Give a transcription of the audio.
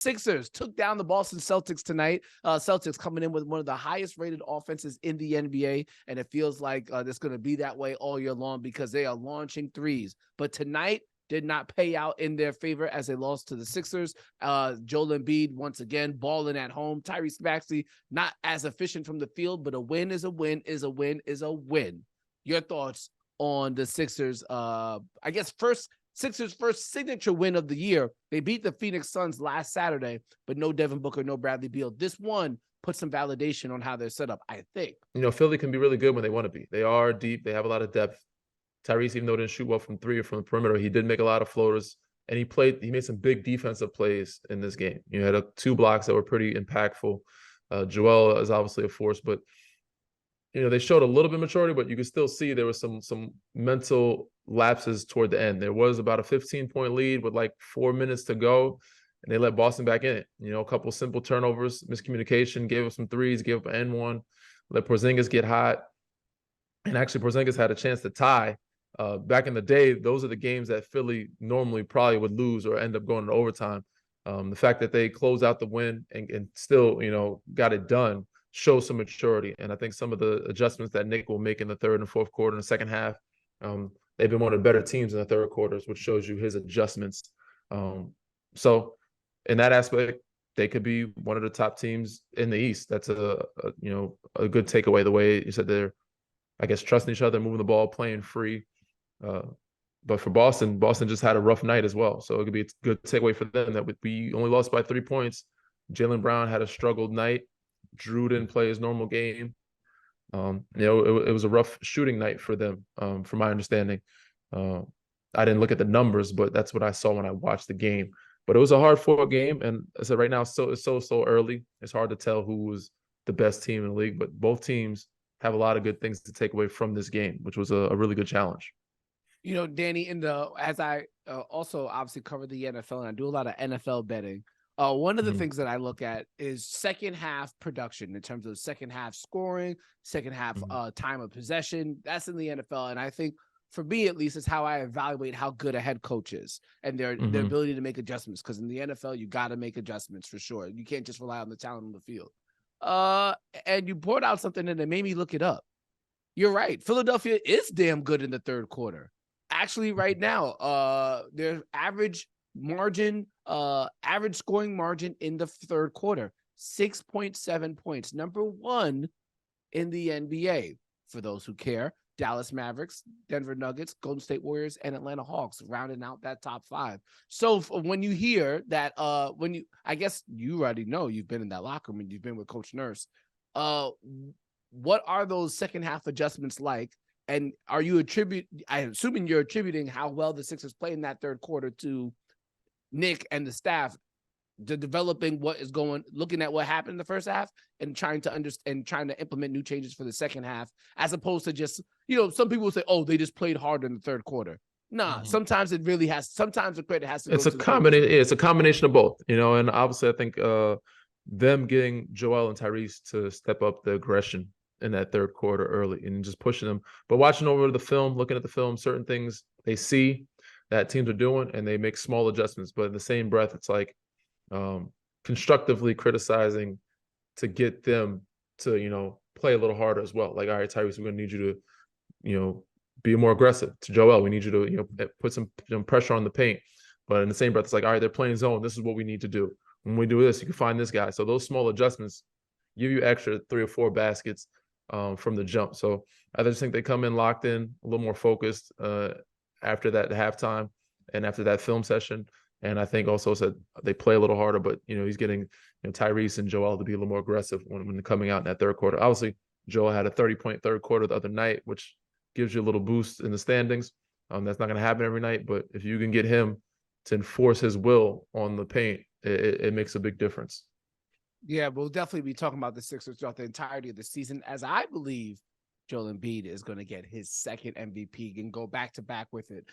Sixers took down the Boston Celtics tonight. Celtics coming in with one of the highest rated offenses in the NBA, and it feels like it's going to be that way all year long because they are launching threes. But tonight did not pay out in their favor as they lost to the Sixers. Joel Embiid, once again, balling at home. Tyrese Maxey, not as efficient from the field, but a win is a win is a win is a win. Your thoughts on the Sixers? I guess Sixers' first signature win of the year. They beat the Phoenix Suns last Saturday, but no Devin Booker, no Bradley Beal. This one put some validation on how they're set up, I think. Philly can be really good when they want to be. They are deep. They have a lot of depth. Tyrese, even though didn't shoot well from three or from the perimeter, he did make a lot of floaters, and he made some big defensive plays in this game. You had 2 blocks that were pretty impactful. Joel is obviously a force, but they showed a little bit of maturity, but you could still see there was some mental lapses toward the end. There was about a 15-point lead with like 4 minutes to go, and they let Boston back in it. A couple simple turnovers, miscommunication, gave up some threes, gave up an N1, let Porzingis get hot. And actually, Porzingis had a chance to tie. Back in the day, those are the games that Philly normally probably would lose or end up going to overtime. The fact that they closed out the win and still, got it done shows some maturity. And I think some of the adjustments that Nick will make in the third and fourth quarter and the second half, they've been one of the better teams in the third quarters, which shows you his adjustments. So in that aspect, they could be one of the top teams in the East. That's a good takeaway. The way you said they're, I guess, trusting each other, moving the ball, playing free. But for Boston just had a rough night as well. So it could be a good takeaway for them that we only lost by 3 points. Jaylen Brown had a struggled night. Drew didn't play his normal game. It was a rough shooting night for them, from my understanding. I didn't look at the numbers, but that's what I saw when I watched the game. But it was a hard-fought game, and I said right now it's so early. It's hard to tell who was the best team in the league, but both teams have a lot of good things to take away from this game, which was a really good challenge. Danny, as I also obviously cover the NFL and I do a lot of NFL betting, one of the things that I look at is second half production in terms of second half scoring, second half time of possession. That's in the NFL. And I think for me, at least, is how I evaluate how good a head coach is and their ability to make adjustments. Because in the NFL, you got to make adjustments for sure. You can't just rely on the talent on the field. And you poured out something and it made me look it up. You're right. Philadelphia is damn good in the third quarter. Actually, right now, their average scoring margin in the third quarter, 6.7 points. Number 1 in the NBA. For those who care, Dallas Mavericks, Denver Nuggets, Golden State Warriors, and Atlanta Hawks rounding out that top 5. So when you hear that, I guess you already know, you've been in that locker room and you've been with Coach Nurse. What are those second half adjustments like? And I'm assuming you're attributing how well the Sixers play in that third quarter to Nick and the staff, to developing looking at what happened in the first half and trying to understand and trying to implement new changes for the second half, as opposed to just, some people will say, oh, they just played harder in the third quarter. Nah, sometimes it really has. Sometimes the credit has to. It's a combination. It's a combination of both, and obviously I think them getting Joel and Tyrese to step up the aggression in that third quarter early and just pushing them. But watching over the film, looking at the film, certain things they see that teams are doing and they make small adjustments. But in the same breath, it's like constructively criticizing to get them to, play a little harder as well. Like, all right, Tyrese, we're going to need you to, be more aggressive. To Joel, we need you to, put some pressure on the paint. But in the same breath, it's like, all right, they're playing zone. This is what we need to do. When we do this, you can find this guy. So those small adjustments give you extra 3 or 4 baskets from the jump. So I just think they come in locked in, a little more focused after that halftime and after that film session. And I think also said they play a little harder, but he's getting Tyrese and Joel to be a little more aggressive when they're coming out in that third quarter. Obviously, Joel had a 30-point third quarter the other night, which gives you a little boost in the standings. That's not going to happen every night, but if you can get him to enforce his will on the paint, it makes a big difference. Yeah, we'll definitely be talking about the Sixers throughout the entirety of the season, as I believe Joel Embiid is going to get his second MVP and go back-to-back with it.